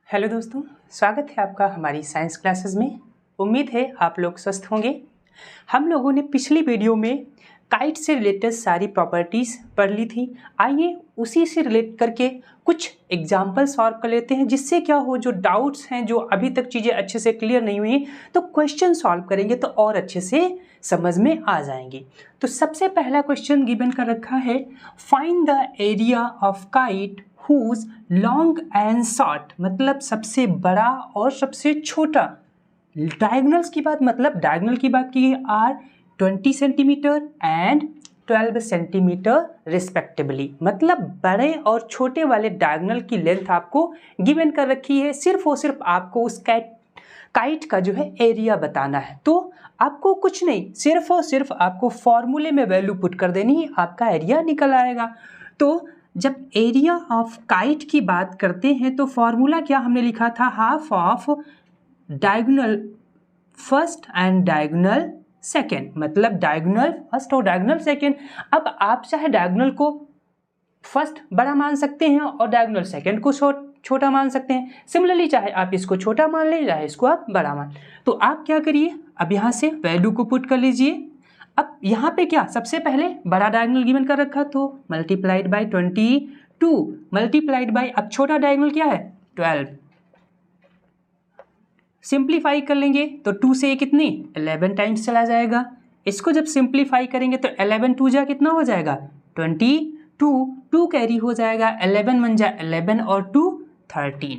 Hello दोस्तों, स्वागत है आपका हमारी साइंस क्लासेस में। उम्मीद है आप लोग स्वस्थ होंगे। हम लोगों ने पिछली वीडियो में काइट से रिलेटेड सारी प्रॉपर्टीज़ पढ़ ली थी। आइए उसी से रिलेट करके कुछ एग्जाम्पल सॉल्व कर लेते हैं, जिससे क्या हो, जो डाउट्स हैं, जो अभी तक चीज़ें अच्छे से क्लियर नहीं हुई, तो क्वेश्चन सॉल्व करेंगे तो और अच्छे से समझ में आ जाएंगी। तो सबसे पहला क्वेश्चन गिवन कर रखा है, find the area of kite whose long and short, मतलब सबसे बड़ा और सबसे छोटा। डायगोनल्स की बात, मतलब डायगोनल की बात की है, are 20 centimetre and 12 centimetre respectively. मतलब बड़े और छोटे वाले डायगोनल की लेंथ आपको गिवन कर रखी है। सिर्फ और सिर्फ आपको उस काइट का जो है एरिया बताना है। तो आपको कुछ नहीं, सिर्फ और सिर्फ आपको फॉर्मूले में वैल्यू पुट कर देनी है, आपका एरिया निकल आएगा। तो जब एरिया ऑफ काइट की बात करते हैं तो फॉर्मूला क्या हमने लिखा था, half of diagonal first and diagonal second, मतलब डायगोनल फर्स्ट और डायगोनल सेकेंड। अब आप चाहे डायगोनल को फर्स्ट बड़ा मान सकते हैं और डायगोनल सेकेंड को छोटा मान सकते हैं। सिमिलरली चाहे आप इसको छोटा मान लें, चाहे इसको आप बड़ा मान। तो आप क्या करिए, अब यहाँ से वैल्यू को पुट कर लीजिए। अब यहाँ पे क्या, सबसे पहले बड़ा डायगोनल गिवन कर रखा तो मल्टीप्लाइड बाय 22 मल्टीप्लाइड बाय, अब छोटा डायगोनल क्या है 12। सिंप्लीफाई कर लेंगे तो 2 से ये कितनी 11 टाइम्स चला जाएगा। इसको जब सिंप्लीफाई करेंगे तो 11 2 जा कितना हो जाएगा 22, 2 कैरी हो जाएगा, 11 1 जा 11 और 2 13,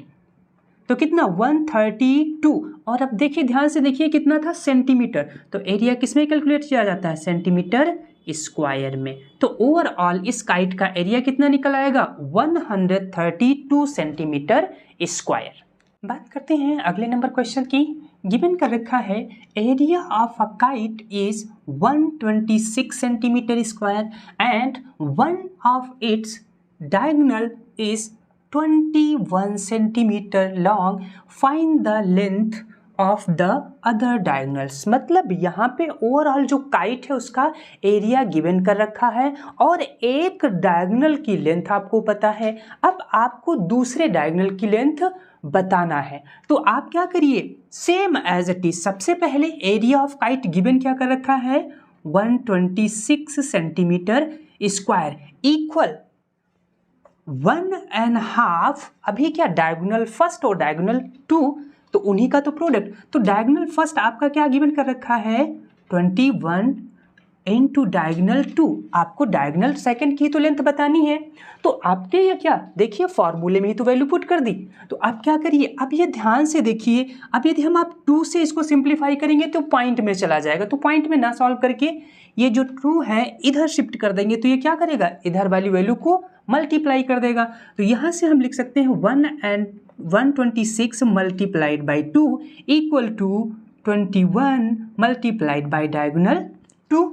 तो कितना 132। और अब देखिए, ध्यान से देखिए कितना था सेंटीमीटर, तो एरिया किस में कैलकुलेट किया जाता है, सेंटीमीटर स्क्वायर में। तो ओवरऑल इस काइट का एरिया कितना निकल आएगा 132 सेंटीमीटर स्क्वायर। बात करते हैं अगले नंबर क्वेश्चन की। गिवन कर रखा है, area of a kite is 126 centimetre square and one of its diagonal is 21 centimetre long, find the length of the other diagonals. मतलब यहाँ पे ओवरऑल जो काइट है उसका एरिया गिवन कर रखा है और एक डायगोनल की लेंथ आपको पता है। अब आपको दूसरे डायगोनल की लेंथ बताना है। तो आप क्या करिए, सेम एज इट इज, सबसे पहले एरिया ऑफ काइट गिवन क्या कर रखा है 126 सेंटीमीटर स्क्वायर इक्वल 1.5। अभी क्या डायगोनल फर्स्ट और डायगोनल 2, तो उन्हीं का तो प्रोडक्ट। तो डायगोनल फर्स्ट आपका क्या गिवन कर रखा है 21 इंटू डायगोनल 2। आपको डायगोनल सेकंड की तो लेंथ बतानी है, तो आपके ये क्या, देखिए फॉर्मूले में ही तो वैल्यू पुट कर दी। तो आप क्या करिए, अब ये ध्यान से देखिए, अब यदि हम आप 2 से इसको सिंप्लीफाई करेंगे तो पॉइंट में चला जाएगा। तो पॉइंट में ना सॉल्व करके ये जो 2 है इधर शिफ्ट कर देंगे, तो ये क्या करेगा, इधर वाली वैल्यू को मल्टीप्लाई कर देगा। तो यहाँ से हम लिख सकते हैं 126 multiplied by 2 equal to 21 multiplied by diagonal 2।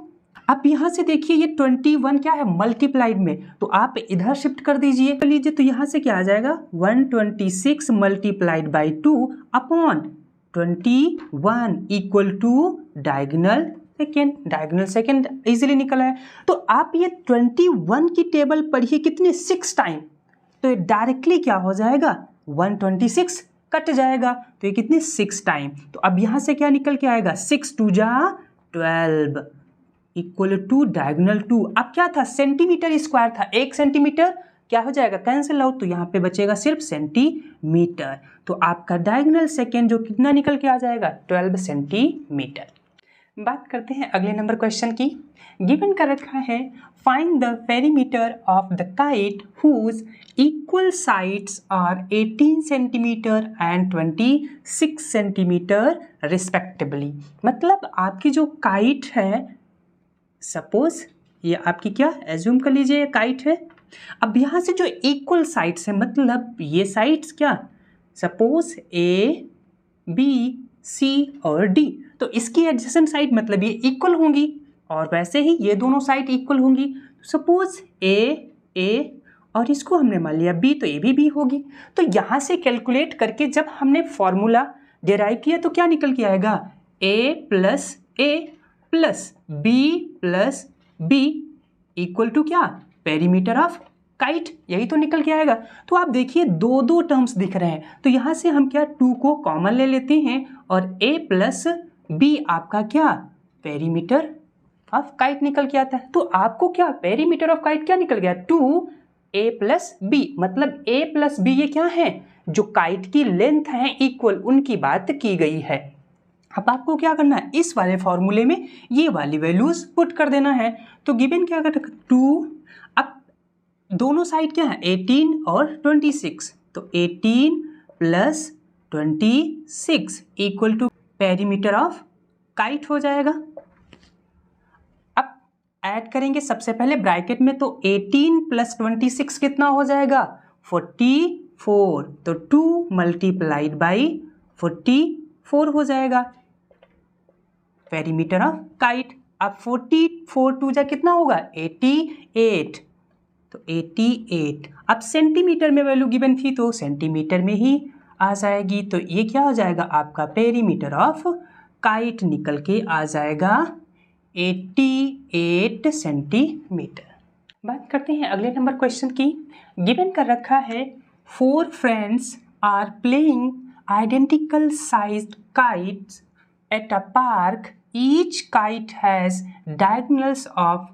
अब यहाँ से देखिए ये 21 क्या है मल्टीप्लाइड में, तो आप इधर शिफ्ट कर दीजिए, कर लीजिए। तो यहाँ से क्या आ जाएगा 126 multiplied by 2 upon 21 equal to diagonal second. Diagonal second easily निकला है। तो आप ये 21 की टेबल पढ़िए कितने 6 टाइम, तो ये डायरेक्टली क्या हो जाएगा 126 कट जाएगा, तो ये कितने 6 टाइम। तो अब यहाँ से क्या निकल के आएगा 6 2 जा 12 इक्वल टू डायगोनल 2। अब क्या था सेंटीमीटर स्क्वायर था, 1 सेंटीमीटर क्या हो जाएगा कैंसिल आउट, तो यहाँ पे बचेगा सिर्फ सेंटीमीटर। तो आपका डायगोनल सेकेंड जो कितना निकल के आ जाएगा 12 सेंटीमीटर। बात करते हैं अगले नंबर क्वेश्चन की। गिवन कर रखा है, find the perimeter of the kite whose equal sides are 18 centimetre and 26 centimetre respectively. मतलब आपकी जो काइट है, सपोज ये आपकी क्या एज्यूम कर लीजिए काइट है। अब यहाँ से जो इक्वल साइड्स है, मतलब ये साइड्स क्या, सपोज ए बी सी और डी, तो इसकी एडजेसेंट साइड मतलब ये इक्वल होंगी, और वैसे ही ये दोनों साइड इक्वल होंगी। सपोज ए और इसको हमने मान लिया बी, तो ये भी बी होगी। तो यहाँ से कैलकुलेट करके जब हमने फॉर्मूला डिराइव किया तो क्या निकल के आएगा ए प्लस बी इक्वल टू क्या पेरीमीटर ऑफ काइट, यही तो निकल के आएगा। तो आप देखिए दो दो टर्म्स दिख रहे हैं, तो यहाँ से हम क्या 2 को कॉमन ले लेते हैं और a प्लस बी आपका क्या पेरीमीटर ऑफ काइट निकल के आता है। तो आपको क्या पेरीमीटर ऑफ काइट क्या निकल गया 2a प्लस बी, मतलब a प्लस बी ये क्या है जो काइट की लेंथ है इक्वल, उनकी बात की गई है। अब आपको क्या करना है इस वाले फॉर्मूले में ये वाली वैल्यूज पुट कर देना है। तो गिवन क्या कर 2, अब दोनों साइड क्या है 18 और 26, तो 18 plus 26 equal to perimeter of kite हो जाएगा। अब ऐड करेंगे सबसे पहले ब्रैकेट में, तो 18 प्लस 26 कितना हो जाएगा 44, तो 2 मल्टीप्लाइड बाई 44 हो जाएगा पेरीमीटर ऑफ काइट। अब 44 2 जा कितना होगा 88, तो 88। अब सेंटीमीटर में वैल्यू गिवन थी तो सेंटीमीटर में ही आ जाएगी, तो ये क्या हो जाएगा आपका पेरीमीटर ऑफ काइट निकल के आ जाएगा 88 सेंटीमीटर। बात करते हैं अगले नंबर क्वेश्चन की। गिवन कर रखा है 4 friends are playing identical sized kites at a park. Each kite has diagonals of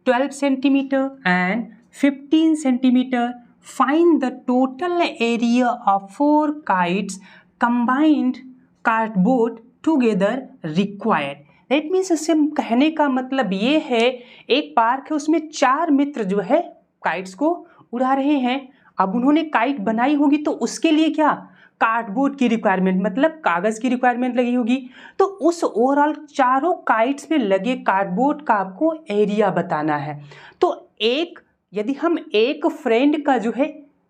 12 centimeter and 15 centimeter. Find the total area of 4 kites combined cardboard together required. That means इससे कहने का मतलब ये है एक पार्क है उसमें 4 मित्र जो है काइट्स को उड़ा रहे हैं। अब उन्होंने काइट बनाई होगी तो उसके लिए क्या कार्डबोर्ड की रिक्वायरमेंट, मतलब कागज की रिक्वायरमेंट लगी होगी। तो उस ओवरऑल चारों काइट्स में लगे कार्डबोर्ड का आपको एरिया बताना है। तो यदि हम एक फ्रेंड का जो है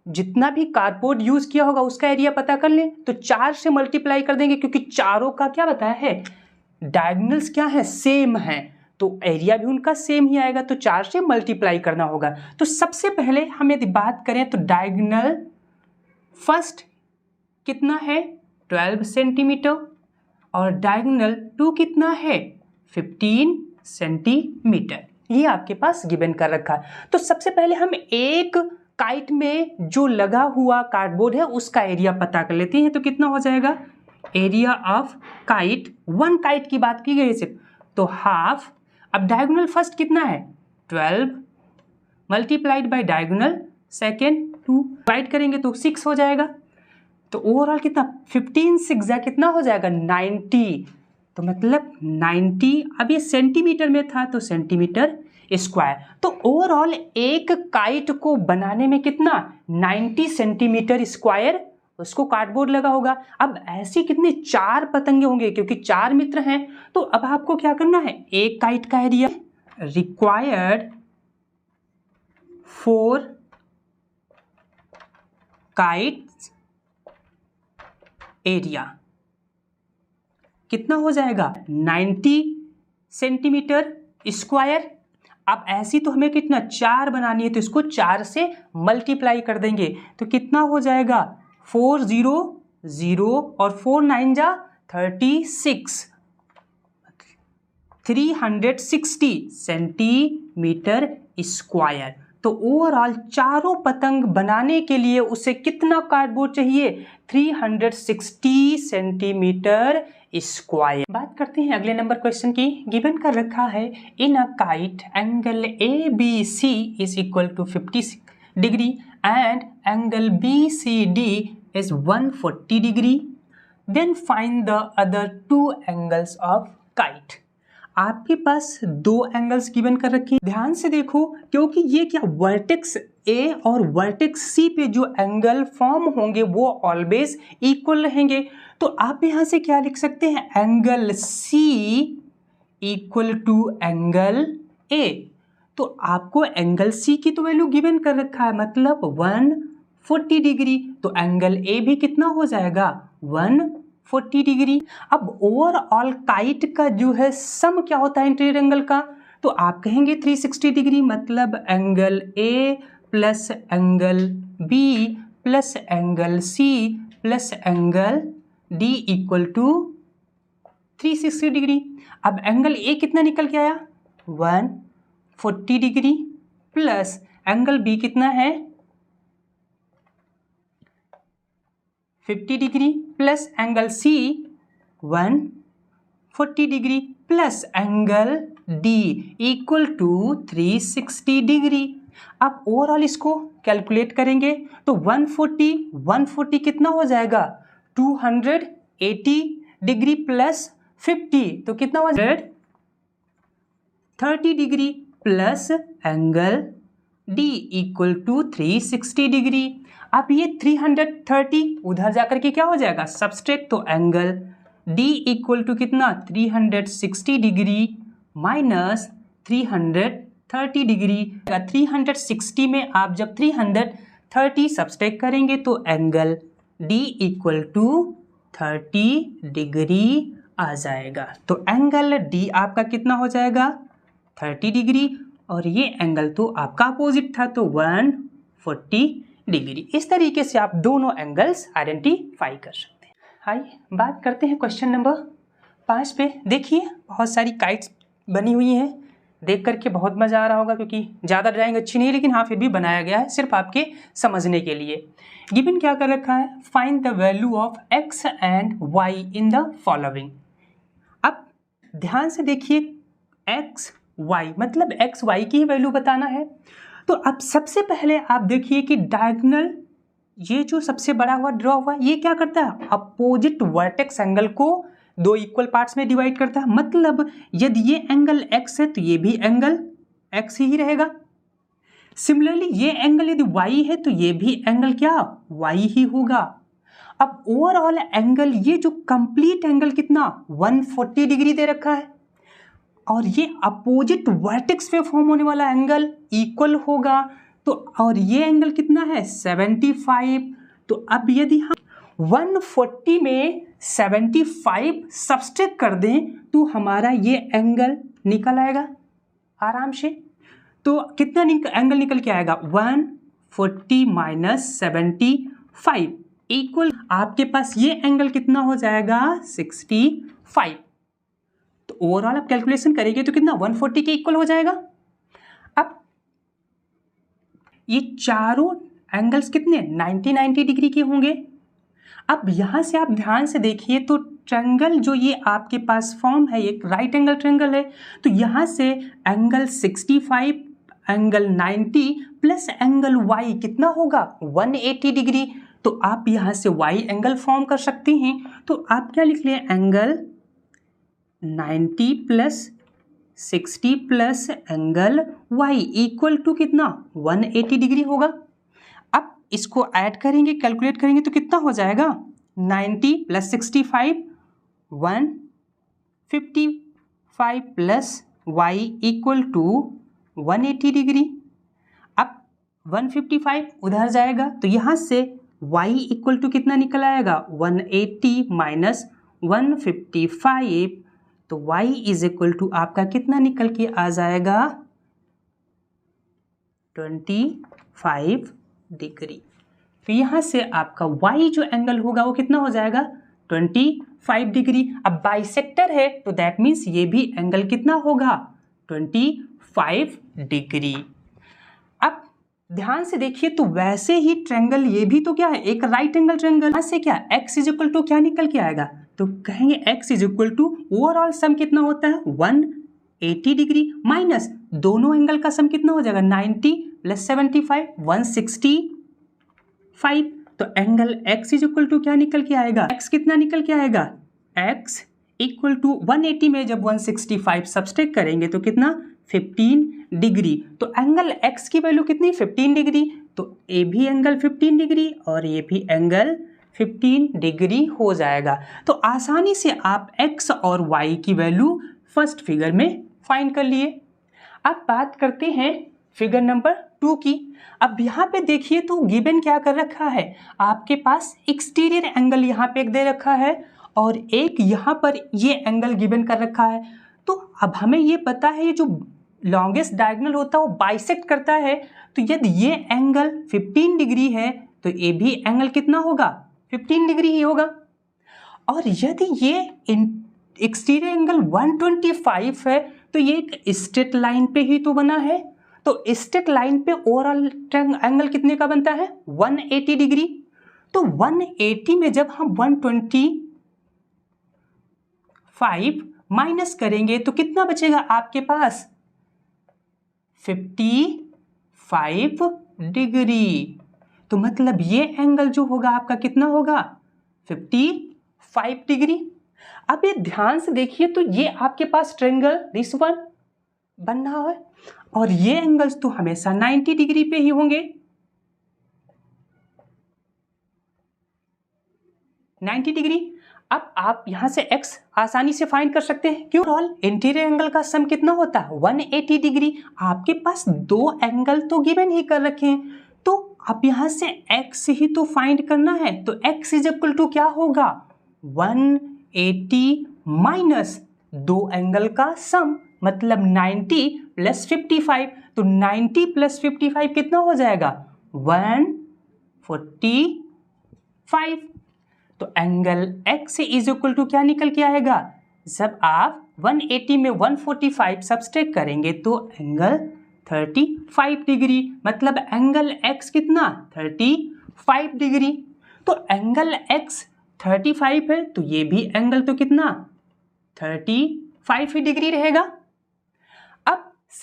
जितना भी कार्डबोर्ड यूज किया होगा उसका एरिया पता कर लें, तो 4 से मल्टीप्लाई कर देंगे क्योंकि चारों का क्या बताया है डायगोनल्स क्या है सेम है, तो एरिया भी उनका सेम ही आएगा, तो 4 से मल्टीप्लाई करना होगा। तो सबसे पहले हम यदि बात करें तो डायगोनल फर्स्ट कितना है 12 सेंटीमीटर और डायगोनल 2 कितना है 15 सेंटीमीटर, ये आपके पास गिवन कर रखा है। तो सबसे पहले हम एक काइट में जो लगा हुआ कार्डबोर्ड है उसका एरिया पता कर लेते हैं। तो कितना हो जाएगा एरिया ऑफ काइट, 1 काइट की बात की गई सिर्फ, तो हाफ। अब डायगोनल फर्स्ट कितना है 12 multiplied by diagonal second 2, divide करेंगे तो 6 हो जाएगा। तो ओवरऑल कितना 15 6 कितना हो जाएगा 90, तो मतलब 90। अब ये सेंटीमीटर में था तो सेंटीमीटर स्क्वायर। तो ओवरऑल एक काइट को बनाने में कितना 90 सेंटीमीटर स्क्वायर उसको कार्डबोर्ड लगा होगा। अब ऐसी कितने 4 पतंगे होंगे क्योंकि 4 मित्र हैं। तो अब आपको क्या करना है एक काइट का एरिया रिक्वायर्ड 4 काइट्स एरिया कितना हो जाएगा 90 सेंटीमीटर स्क्वायर। अब ऐसी तो हमें कितना 4 बनानी है तो इसको 4 से मल्टीप्लाई कर देंगे तो कितना हो जाएगा 4 0 0 और 4 9 जा 36, 360 सेंटीमीटर स्क्वायर। तो ओवरऑल चारों पतंग बनाने के लिए उसे कितना कार्डबोर्ड चाहिए 360 सेंटीमीटर स्क्वायर। बात करते हैं अगले नंबर क्वेश्चन की। गिवन कर रखा है in a kite angle ABC is equal to 56 degree and angle BCD is 140 degree, then find the other 2 angles of kite. आपके पास 2 एंगल्स गिवन कर रखे हैं, ध्यान से देखो क्योंकि ये क्या वर्टेक्स A और वर्टेक्स C पे जो एंगल फॉर्म होंगे वो ऑलवेज इक्वल रहेंगे। तो आप यहाँ से क्या लिख सकते हैं angle C equal to angle A। तो आपको एंगल C की तो वैल्यू गिवन कर रखा है मतलब 140 डिग्री, तो एंगल A भी कितना हो जाएगा 140 डिग्री। अब ओवरऑल काइट का जो है सम क्या होता है इंटीरियर एंगल का, तो आप कहेंगे 360 डिग्री, मतलब angle A plus angle B plus angle C plus angle D equal to 360 degree. अब एंगल A कितना निकल के आया 140 डिग्री प्लस एंगल बी कितना है 50 degree plus angle C 140 degree plus angle D equal to 360 degree. अब overall इसको calculate करेंगे तो 140 कितना हो जाएगा 280 डिग्री प्लस 50 तो कितना हो जाएगा 30 degree plus angle D equal to 360 degree. अब ये 330 उधर जाकर के क्या हो जाएगा सब्सट्रैक्ट, तो एंगल डी इक्वल टू कितना 360 डिग्री माइनस 330 डिग्री। 360 में आप जब 330 सब्सट्रैक्ट करेंगे तो angle D equal to 30 degree आ जाएगा। तो एंगल डी आपका कितना हो जाएगा 30 डिग्री और ये एंगल तो आपका अपोजिट था तो 140 डिग्री। इस तरीके से आप दोनों एंगल्स आइडेंटिफाई कर सकते हैं। आइए बात करते हैं क्वेश्चन नंबर 5 पे। देखिए बहुत सारी काइट्स बनी हुई हैं, देख करके बहुत मज़ा आ रहा होगा क्योंकि ज़्यादा ड्राइंग अच्छी नहीं है लेकिन हाँ फिर भी बनाया गया है सिर्फ आपके समझने के लिए। गिवन क्या कर रखा है find the value of x and y in the following. अब ध्यान से देखिए एक्स वाई मतलब एक्स वाई की ही वैल्यू बताना है। तो अब सबसे पहले आप देखिए कि डायगोनल ये जो सबसे बड़ा हुआ ड्रॉ हुआ ये क्या करता है अपोजिट वर्टेक्स एंगल को दो इक्वल पार्ट्स में डिवाइड करता है। मतलब यदि ये एंगल x है तो ये भी एंगल x ही रहेगा। सिमिलरली ये एंगल यदि y है तो ये भी एंगल क्या y ही होगा। अब ओवरऑल एंगल ये जो कंप्लीट एंगल कितना 140 डिग्री दे रखा है और ये अपोजिट वर्टेक्स पे फॉर्म होने वाला एंगल इक्वल होगा तो और ये एंगल कितना है 75। तो अब यदि हम 140 में 75 सब्सट्रैक्ट कर दें तो हमारा ये एंगल निकल आएगा आराम से। तो कितना एंगल निकल के आएगा 140 माइनस 75 इक्वल आपके पास ये एंगल कितना हो जाएगा 65। तो ओवरऑल आप कैलकुलेशन करेंगे तो कितना 140 के इक्वल हो जाएगा। अब ये चारों एंगल्स कितने 90 डिग्री के होंगे। अब यहाँ से आप ध्यान से देखिए तो ट्रायंगल जो ये आपके पास फॉर्म है एक राइट एंगल ट्रायंगल है तो यहाँ से angle 65 angle 90 plus angle y कितना होगा 180 डिग्री। तो आप यहाँ से y एंगल फॉर्म कर सकते हैं। तो आप क्या लिख लिए angle 90 plus 60 plus angle y equal to कितना 180 डिग्री होगा। अब इसको ऐड करेंगे कैलकुलेट करेंगे तो कितना हो जाएगा 90 plus 65 155 plus y equal to 180 degree. अब 155 उधर जाएगा तो यहाँ से y इक्वल टू कितना निकल आएगा 180 माइनस 155 तो y इज इक्वल टू आपका कितना निकल के आ जाएगा 25 डिग्री। तो यहाँ से आपका y जो एंगल होगा वो कितना हो जाएगा 25 डिग्री। अब बाइसेक्टर है तो दैट मीन्स ये भी एंगल कितना होगा 25 डिग्री। अब ध्यान से देखिए तो वैसे ही ट्रायंगल ये भी तो क्या है एक राइट एंगल ट्रायंगल। यहाँ से क्या x इज इक्वल टू क्या निकल के आएगा तो कहेंगे x is equal to overall sum कितना होता है 180 डिग्री माइनस दोनों एंगल का सम कितना हो जाएगा 90 प्लस 75 165। तो angle x is equal to क्या निकल के आएगा x कितना निकल के आएगा x इक्वल टू 180 में जब 165 सब्सट्रैक्ट करेंगे तो कितना 15 डिग्री। तो एंगल x की वैल्यू कितनी 15 डिग्री। तो ये भी एंगल 15 डिग्री और ये भी एंगल 15 डिग्री हो जाएगा। तो आसानी से आप x और y की वैल्यू फर्स्ट फिगर में फाइंड कर लिए। अब बात करते हैं फिगर नंबर 2 की। अब यहाँ पे देखिए तो गिवन क्या कर रखा है आपके पास एक्सटीरियर एंगल यहाँ पे एक दे रखा है और एक यहाँ पर ये एंगल गिवन कर रखा है। तो अब हमें ये पता है ये जो लॉन्गेस्ट डायगोनल होता है वो बाइसेक्ट करता है। तो यदि ये एंगल 15 डिग्री है तो ये भी एंगल कितना होगा 15 डिग्री ही होगा। और यदि ये एक्सटीरियर एंगल 125 है तो ये एक स्ट्रेट लाइन पे ही तो बना है। तो स्ट्रेट लाइन पे ओवरऑल एंगल कितने का बनता है 180 डिग्री। तो 180 में जब हम 125 माइनस करेंगे तो कितना बचेगा आपके पास 55 डिग्री। तो मतलब ये एंगल जो होगा आपका कितना होगा 55 डिग्री। अब ये ध्यान से देखिए तो ये आपके पास ट्रायंगल दिस वन बन रहा है और ये एंगल्स तो हमेशा 90 डिग्री पे ही होंगे, 90 डिग्री। अब आप यहां से x आसानी से फाइंड कर सकते हैं, क्यों? ऑल इंटीरियर एंगल का सम कितना होता है 180 डिग्री। आपके पास दो एंगल तो गिवन ही कर रखे हैं, तो आप यहां से x ही तो फाइंड करना है। तो x इज इक्वल टू क्या होगा 180 माइनस दो एंगल का सम, मतलब 90 प्लस 55। तो 90 प्लस 55 कितना हो जाएगा 145। तो angle x is equal to क्या निकल के आएगा, जब आप 180 में 145 सब्सट्रैक्ट करेंगे तो एंगल 35 डिग्री, मतलब एंगल x कितना 35 डिग्री। तो एंगल x 35 है तो ये भी एंगल तो कितना 35 ही डिग्री रहेगा।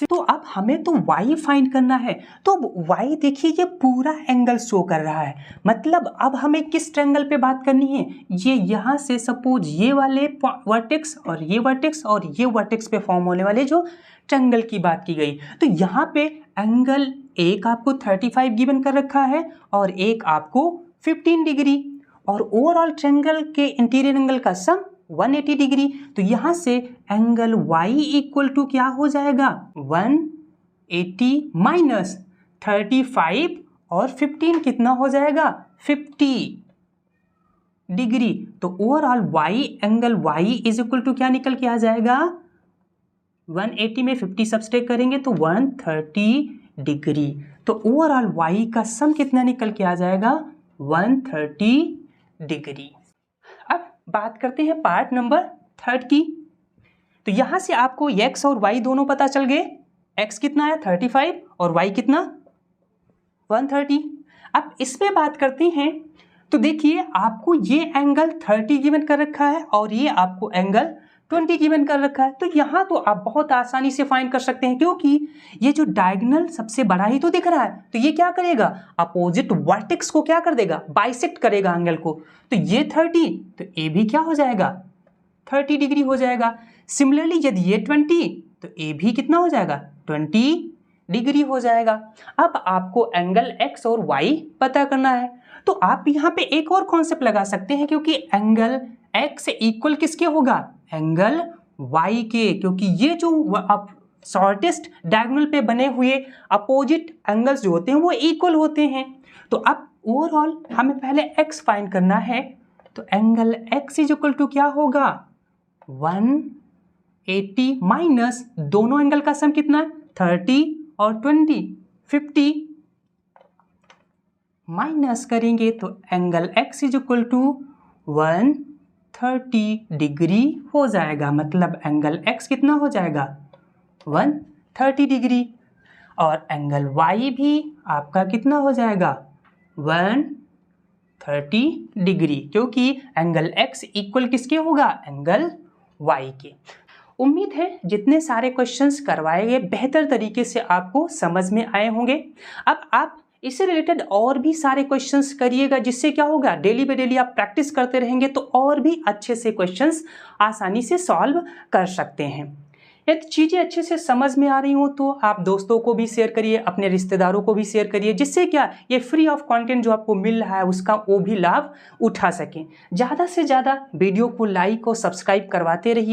अब हमें तो y फाइंड करना है, तो अब y देखिए ये पूरा एंगल शो कर रहा है, मतलब अब हमें किस ट्रायंगल पे बात करनी है, ये यहाँ से सपोज ये वाले वर्टेक्स और ये वर्टेक्स और ये वर्टेक्स पे फॉर्म होने वाले जो ट्रायंगल की बात की गई। तो यहाँ पे एंगल एक आपको 35 गिवन कर रखा है और एक आपको 15 डिग्री, और ओवरऑल ट्रायंगल के इंटीरियर एंगल का सम 180 डिग्री। तो यहां से एंगल y इक्वल टू क्या हो जाएगा 180 माइनस 35 और 15 कितना हो जाएगा 50 डिग्री। तो overall y angle y is equal to क्या निकल के आ जाएगा 180 में 50 सब्सट्रैक्ट करेंगे तो 130 डिग्री। तो ओवरऑल y का सम कितना निकल के आ जाएगा 130 डिग्री। अब बात करते हैं पार्ट नंबर 3 की। तो यहां से आपको x और y दोनों पता चल गए, x कितना है 35 और y कितना 130। अब इसमें बात करते हैं तो देखिए आपको ये एंगल 30 गिवन कर रखा है और ये आपको एंगल 20 गिवन कर रखा है। तो यहाँ तो आप बहुत आसानी से फाइंड कर सकते हैं, क्योंकि ये जो डायगोनल सबसे बड़ा ही तो दिख रहा है, तो ये क्या करेगा अपोजिट वर्टेक्स को क्या कर देगा बाइसेक्ट करेगा एंगल को। तो ये 30 तो ये भी क्या हो जाएगा 30 डिग्री हो जाएगा। सिमिलरली यदि ये 20 तो ये भी कितना हो जाएगा 20 डिग्री हो जाएगा। अब आपको एंगल x और y पता करना है, तो आप यहाँ पे एक और कॉन्सेप्ट लगा सकते हैं, क्योंकि एंगल x इक्वल किसके होगा एंगल y के, क्योंकि ये जो आप शॉर्टेस्ट डायगोनल पे बने हुए अपोजिट एंगल्स जो होते हैं वो इक्वल होते हैं। तो अब ओवरऑल हमें पहले x फाइंड करना है, तो angle x is equal to क्या होगा 180 माइनस दोनों एंगल का सम कितना है 30 और 20 50 माइनस करेंगे तो angle x is equal to 130 degree हो जाएगा, मतलब एंगल x कितना हो जाएगा 130 डिग्री और एंगल y भी आपका कितना हो जाएगा 130 डिग्री, क्योंकि एंगल x इक्वल किसके होगा एंगल y के। उम्मीद है जितने सारे क्वेश्चंस करवाए गए बेहतर तरीके से आपको समझ में आए होंगे। अब आप इससे रिलेटेड और भी सारे क्वेश्चंस करिएगा, जिससे क्या होगा डेली बाय डेली आप प्रैक्टिस करते रहेंगे तो और भी अच्छे से क्वेश्चंस आसानी से सॉल्व कर सकते हैं। यदि चीज़ें अच्छे से समझ में आ रही हो तो आप दोस्तों को भी शेयर करिए, अपने रिश्तेदारों को भी शेयर करिए, जिससे क्या ये फ्री ऑफ कंटेंट जो आपको मिल रहा है उसका वो भी लाभ उठा सकें। ज़्यादा से ज़्यादा वीडियो को लाइक और सब्सक्राइब करवाते रहिए।